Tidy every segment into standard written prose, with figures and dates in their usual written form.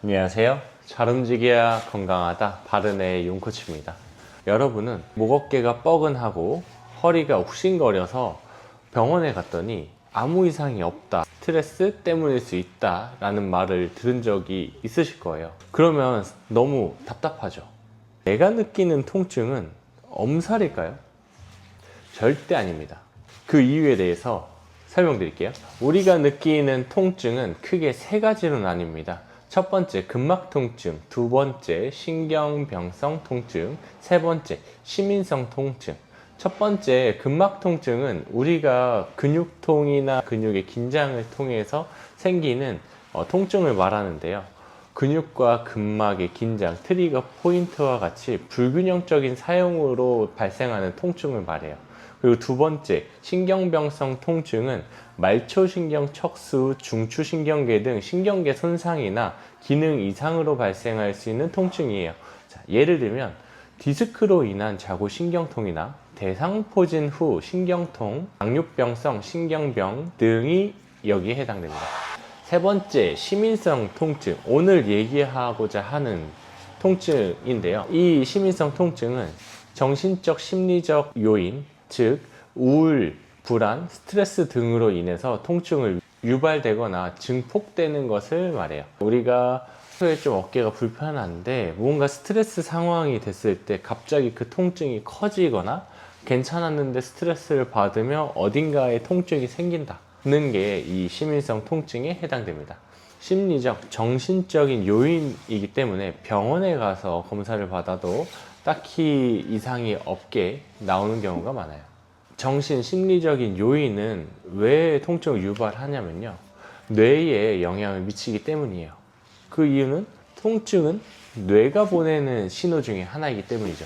안녕하세요. 잘 움직여야 건강하다 바른의 윤코치입니다. 여러분은 목 어깨가 뻐근하고 허리가 욱신거려서 병원에 갔더니 아무 이상이 없다, 스트레스 때문일 수 있다 라는 말을 들은 적이 있으실 거예요. 그러면 너무 답답하죠. 내가 느끼는 통증은 엄살일까요? 절대 아닙니다. 그 이유에 대해서 설명드릴게요. 우리가 느끼는 통증은 크게 세 가지로 나뉩니다. 첫 번째, 근막 통증. 두 번째, 신경병성 통증. 세 번째, 시민성 통증. 첫 번째, 근막 통증은 우리가 근육통이나 근육의 긴장을 통해서 생기는 통증을 말하는데요. 근육과 근막의 긴장, 트리거 포인트와 같이 불균형적인 사용으로 발생하는 통증을 말해요. 그리고 두 번째, 신경병성 통증은 말초신경 척수, 중추신경계 등 신경계 손상이나 기능 이상으로 발생할 수 있는 통증이에요. 자, 예를 들면 디스크로 인한 자구신경통이나 대상포진 후 신경통, 당뇨병성 신경병 등이 여기에 해당됩니다. 세 번째, 시민성 통증. 오늘 얘기하고자 하는 통증인데요. 이 시민성 통증은 정신적, 심리적 요인, 즉 우울, 불안, 스트레스 등으로 인해서 통증을 유발되거나 증폭되는 것을 말해요. 우리가 평소에 좀 어깨가 불편한데 뭔가 스트레스 상황이 됐을 때 갑자기 그 통증이 커지거나 괜찮았는데 스트레스를 받으며 어딘가에 통증이 생긴다는 게 이 시민성 통증에 해당됩니다. 심리적, 정신적인 요인이기 때문에 병원에 가서 검사를 받아도 딱히 이상이 없게 나오는 경우가 많아요. 정신, 심리적인 요인은 왜 통증을 유발하냐면요, 뇌에 영향을 미치기 때문이에요. 그 이유는 통증은 뇌가 보내는 신호 중에 하나이기 때문이죠.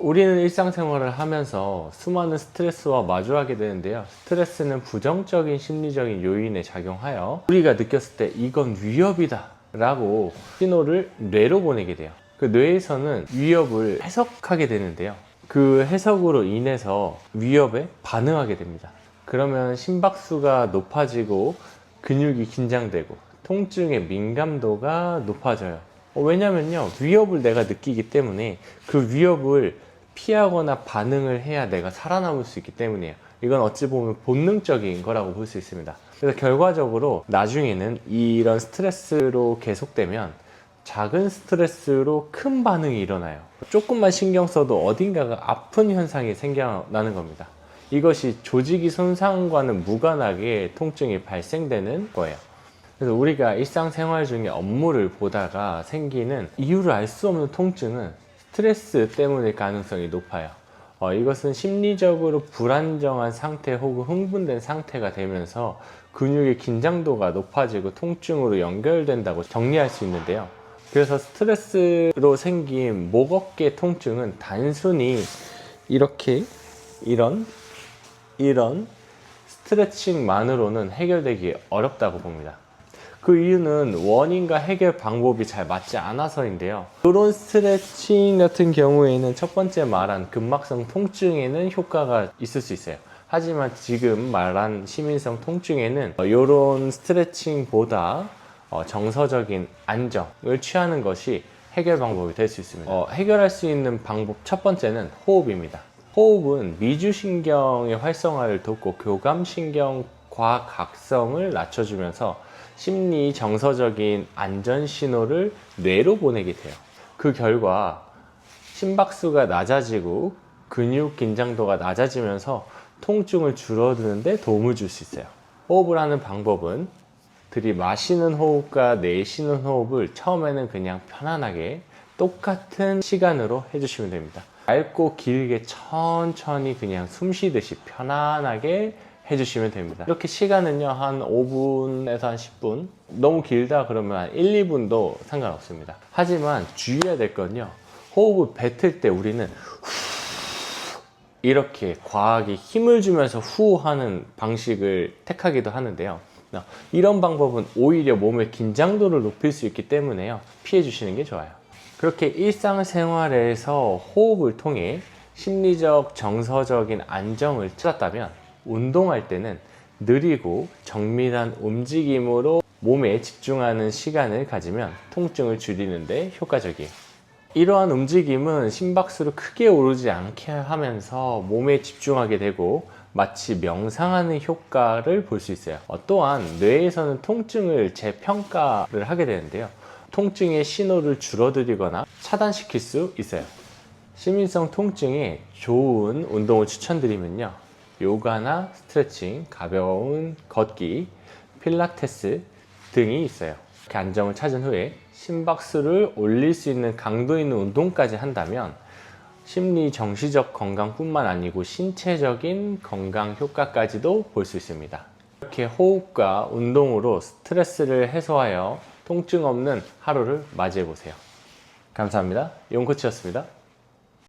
우리는 일상생활을 하면서 수많은 스트레스와 마주하게 되는데요. 스트레스는 부정적인 심리적인 요인에 작용하여 우리가 느꼈을 때 이건 위협이다 라고 신호를 뇌로 보내게 돼요. 그 뇌에서는 위협을 해석하게 되는데요. 그 해석으로 인해서 위협에 반응하게 됩니다. 그러면 심박수가 높아지고 근육이 긴장되고 통증의 민감도가 높아져요. 왜냐면요, 위협을 내가 느끼기 때문에 그 위협을 피하거나 반응을 해야 내가 살아남을 수 있기 때문이에요. 이건 어찌 보면 본능적인 거라고 볼 수 있습니다. 그래서 결과적으로 나중에는 이런 스트레스로 계속되면 작은 스트레스로 큰 반응이 일어나요. 조금만 신경 써도 어딘가가 아픈 현상이 생겨나는 겁니다. 이것이 조직이 손상과는 무관하게 통증이 발생되는 거예요. 그래서 우리가 일상생활 중에 업무를 보다가 생기는 이유를 알 수 없는 통증은 스트레스 때문일 가능성이 높아요. 이것은 심리적으로 불안정한 상태 혹은 흥분된 상태가 되면서 근육의 긴장도가 높아지고 통증으로 연결된다고 정리할 수 있는데요. 그래서 스트레스로 생긴 목 어깨 통증은 단순히 이렇게 이런 스트레칭만으로는 해결되기 어렵다고 봅니다. 그 이유는 원인과 해결 방법이 잘 맞지 않아서인데요. 이런 스트레칭 같은 경우에는 첫 번째 말한 근막성 통증에는 효과가 있을 수 있어요. 하지만 지금 말한 시민성 통증에는 이런 스트레칭보다 정서적인 안정을 취하는 것이 해결 방법이 될 수 있습니다. 해결할 수 있는 방법 첫 번째는 호흡입니다. 호흡은 미주신경의 활성화를 돕고 교감신경 과각성을 낮춰주면서 심리 정서적인 안전 신호를 뇌로 보내게 돼요. 그 결과 심박수가 낮아지고 근육 긴장도가 낮아지면서 통증을 줄어드는데 도움을 줄 수 있어요. 호흡을 하는 방법은 들이마시는 호흡과 내쉬는 호흡을 처음에는 그냥 편안하게 똑같은 시간으로 해주시면 됩니다. 얇고 길게 천천히 그냥 숨 쉬듯이 편안하게 해주시면 됩니다. 이렇게 시간은요, 한 5분에서 한 10분. 너무 길다 그러면 한 1, 2분도 상관없습니다. 하지만 주의해야 될 건요, 호흡을 뱉을 때 우리는 이렇게 과하게 힘을 주면서 후 하는 방식을 택하기도 하는데요. 이런 방법은 오히려 몸의 긴장도를 높일 수 있기 때문에요, 피해 주시는 게 좋아요. 그렇게 일상생활에서 호흡을 통해 심리적, 정서적인 안정을 찾았다면 운동할 때는 느리고 정밀한 움직임으로 몸에 집중하는 시간을 가지면 통증을 줄이는 데 효과적이에요. 이러한 움직임은 심박수를 크게 오르지 않게 하면서 몸에 집중하게 되고 마치 명상하는 효과를 볼 수 있어요. 또한 뇌에서는 통증을 재평가를 하게 되는데요. 통증의 신호를 줄어들이거나 차단시킬 수 있어요. 시민성 통증에 좋은 운동을 추천드리면요. 요가나 스트레칭, 가벼운 걷기, 필라테스 등이 있어요. 이렇게 안정을 찾은 후에 심박수를 올릴 수 있는 강도 있는 운동까지 한다면 심리, 정신적 건강뿐만 아니고 신체적인 건강 효과까지도 볼 수 있습니다. 이렇게 호흡과 운동으로 스트레스를 해소하여 통증 없는 하루를 맞이해 보세요. 감사합니다. 용코치였습니다.